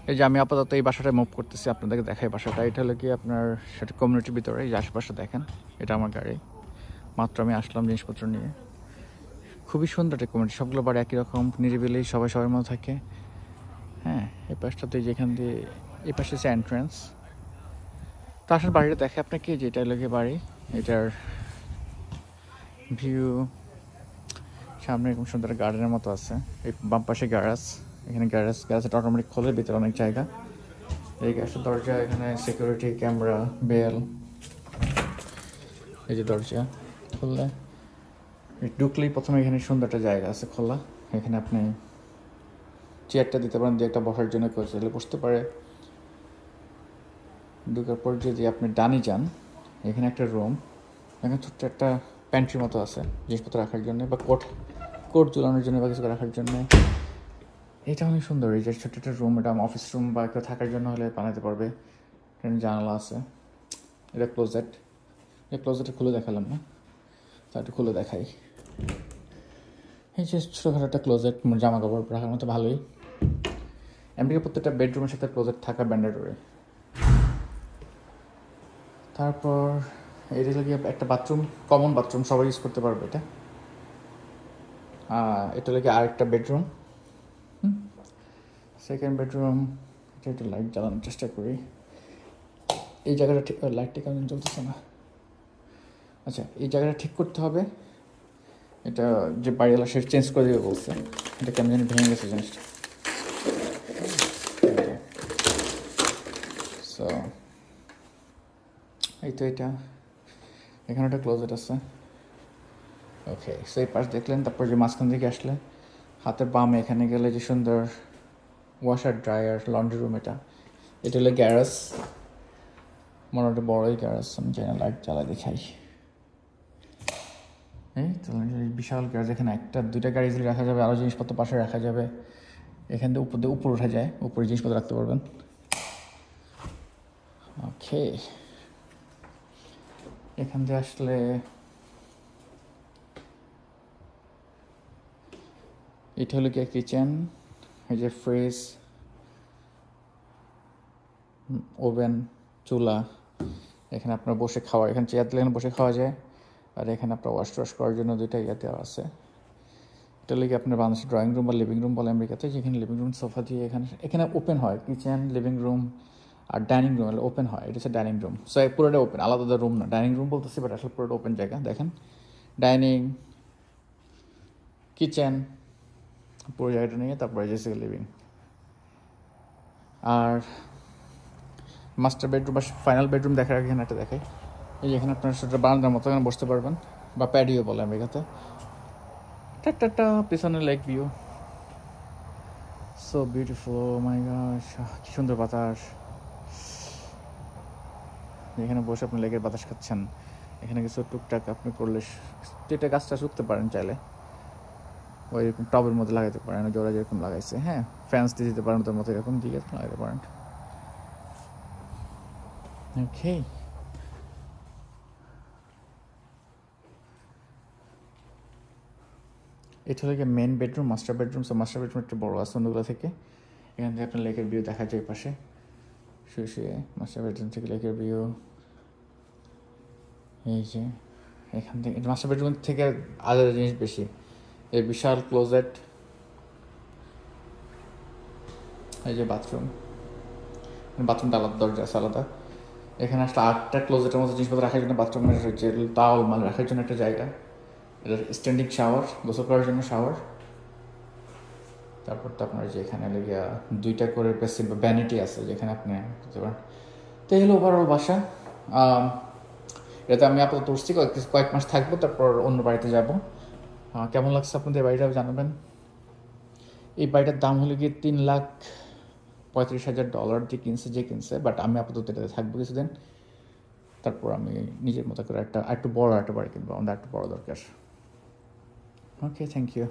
এই যে আমি আপাতত এই বাসাটায় মুভ করতেছি, আপনাদেরকে দেখাই বাসাটা। এটা হলো কি আপনার সেটা কমিউনিটির ভিতরে, এই যে আশেপাশে দেখেন, এটা আমার গাড়ি। মাত্র আমি আসলাম জিনিসপত্র নিয়ে। খুবই সুন্দর একটা কমিউনিটি, সবগুলো বাড়ি একই রকম, নিরিবিলি, সবাই সবার মতো থাকে। হ্যাঁ, এই পাশটাতে যেখান দিয়ে, এই পাশে হচ্ছে এন্ট্রান্স। তো আসলে বাড়িটা দেখে আপনাকে, যে এটা লাগে বাড়ি, এটার ভিউ সামনে এরকম সুন্দর গার্ডেনের মতো আছে। এই বাম পাশে গ্যারাজ, এখানে গ্যারাজটা অটোমেটিক খোলে, ভিতরে অনেক জায়গা। এই গ্যাসের দরজা, এখানে সিকিউরিটি ক্যামেরা, বেল। এই যে দরজা খুললে ঢুকলেই প্রথমে এখানে সুন্দর একটা জায়গা আছে খোলা। এখানে আপনি চেয়ারটা দিতে পারেন, দিয়ে একটা বসার জন্য কেউ চাইলে বসতে পারে। ঢুকার পর যদি আপনি ডানি যান, এখানে একটা রুম, এখানে ছোট্ট একটা প্যান্ট্রির মতো আছে জিনিসপত্র রাখার জন্য, বা কোট ঝুলানোর জন্য, বা কিছু রাখার জন্য। এটা অনেক সুন্দর। এই যে ছোট্ট একটা রুম, এটা অফিস রুম বা কেউ থাকার জন্য হলে বানাতে পারবে। এখানে জানালা আছে। এটা ক্লোজেট। এই ক্লোজেটটা খুলে দেখালাম না, তা একটু খুলে দেখাই। এই যে ছোটোখাটো একটা ক্লোজেট, জামা কাপড় রাখার মতো ভালোই। এমনিকে প্রত্যেকটা বেডরুমের সাথে ক্লোজেট থাকা ম্যান্ডেটরি। তারপর এটা হলো গিয়ে একটা বাথরুম, কমন বাথরুম, সবাই ইউজ করতে পারবে এটা। এটা হলো গিয়ে আরেকটা বেডরুম। Second bedroom. এটা একটু লাইট জ্বালানোর চেষ্টা করি। এই জায়গাটা ঠিক, লাইটটা কেমন জ্বলতেছে না। আচ্ছা, এই জায়গাটা ঠিক করতে হবে। এটা যে বাড়িওয়ালা সে চেঞ্জ করে দেবে বলছে, এটা কেমন জানি ভেঙে গেছে জিনিসটা। সো এই তো এটা, এখানে একটা ক্লোজেট আছে। ওকে, সো এই পাশ দেখলেন। তারপর যে মাঝখান থেকে আসলে হাতের বামে এখানে গেলে যে সুন্দর ওয়াশার ড্রায়ার লন্ড্রি রুম, এটা হলো গ্যারেজ। মোটামুটি বড়ই গ্যারেজ, আমি চাই না লাইট জ্বালা দেখাই। এই তো বিশাল গ্যারেজ, এখানে একটা দুইটা গাড়ি ইজিলি রাখা যাবে, আরও জিনিসপত্র পাশে রাখা যাবে। এখান থেকে উপর উঠা যায়, উপরে জিনিসপত্র রাখতে পারবেন। ওকে, এখান থেকে আসলে এটা হলো কি কিচেন। এই যে ফ্রিজ, ওভেন, চুলা। এখানে আপনার বসে খাওয়া, এখানে চেয়ার দিলে বসে খাওয়া যায়। আর এখানে আপনার ওয়াশ করার জন্য দুইটা দেওয়া আছে। এটা হলো কি আপনার বাংলাদেশের ড্রয়িং রুম বা লিভিং রুম বলে আমেরিকাতে, যেখানে লিভিং রুম সোফা দিয়ে এখানে ওপেন হয়। কিচেন, লিভিং রুম আর ডাইনিং রুম হলে ওপেন হয়। এটা হচ্ছে ডাইনিং রুম। সো পুরোটা ওপেন, আলাদা রুম না। ডাইনিং রুম বলতেছি, বাট আসলে পুরোটা ওপেন জায়গা। দেখেন, ডাইনিং, কিচেন, পুরো জায়গাটা নিয়ে তারপরে যেসে লিভিং। আর মাস্টার বেডরুম বা ফাইনাল বেডরুম দেখার আগে এখানে একটা দেখাই। এই যে এখানে আপনার সেটা বারান্দার মতো, এখানে বসতে পারবেন, বা প্যাডিও বলে আমেরিকাতে। একটা পিছনে লেক ভিউ, সো বিউটিফুল, মাই গড, কি সুন্দর বাতাস। এখানে বসে আপনি লেকের বাতাস খাচ্ছেন। এখানে কিছু টুকটাক আপনি করলে এটা গাছটা শুকতে পারেন চাইলে, ওই এরকম টবের মধ্যে লাগাইতে পারেন, জোড়া যেরকম লাগাইছে। হ্যাঁ, ফ্যান্স দিয়ে দিতে পারেন, তোর মতো এরকম দিকে লাগাইতে পারেন। ওকে, এটা হলো গিয়ে main bedroom, master bedroom. So master bedroom একটু বড় আছে অন্যগুলো থেকে। এখান থেকে আপনার লেকের ভিউ দেখা যায় পাশে শুয়ে শুয়ে। মাস্টার বেডরুম থেকে লেকের ভিউ। এই যে এখান থেকে মাস্টার বেডরুম থেকে আলাদা জিনিস বেশি, এই বিশাল ক্লোজেট। এই যে বাথরুমটা আলাদা, দরজা আছে আলাদা। এখানে আসলে 8টা ক্লোজেটের মতো জিনিসপত্র রাখার জন্য, বাথরুমের যে তাওয়াল মাল রাখার জন্য একটা জায়গা। এটা স্ট্যান্ডিং শাওয়ার, গোসল করার জন্য শাওয়ার। তারপর তো আপনার যে এখানে লেগে 2টা করে বেসিন বা ভ্যানিটি আছে, যেখানে আপনি করতে পারেন। তো এই হলো ওভারঅল বাসা। এটাতে আমি আপাতত উঠছি, কয়েক মাস থাকবো, তারপর অন্য বাড়িতে যাব। কেমন লাগছে আপনাদের বাড়িটা জানাবেন। এই বাড়িটার দাম হলো গিয়ে $3,35,000 দিয়ে কিনছে, বাট আমি আপাতত এটাতে থাকবো কিছুদিন। তারপর আমি নিজের মতো করে একটু বড় একটা বাড়ি কিনবো, আমাদের একটু বড় দরকার। ওকে, থ্যাংক ইউ।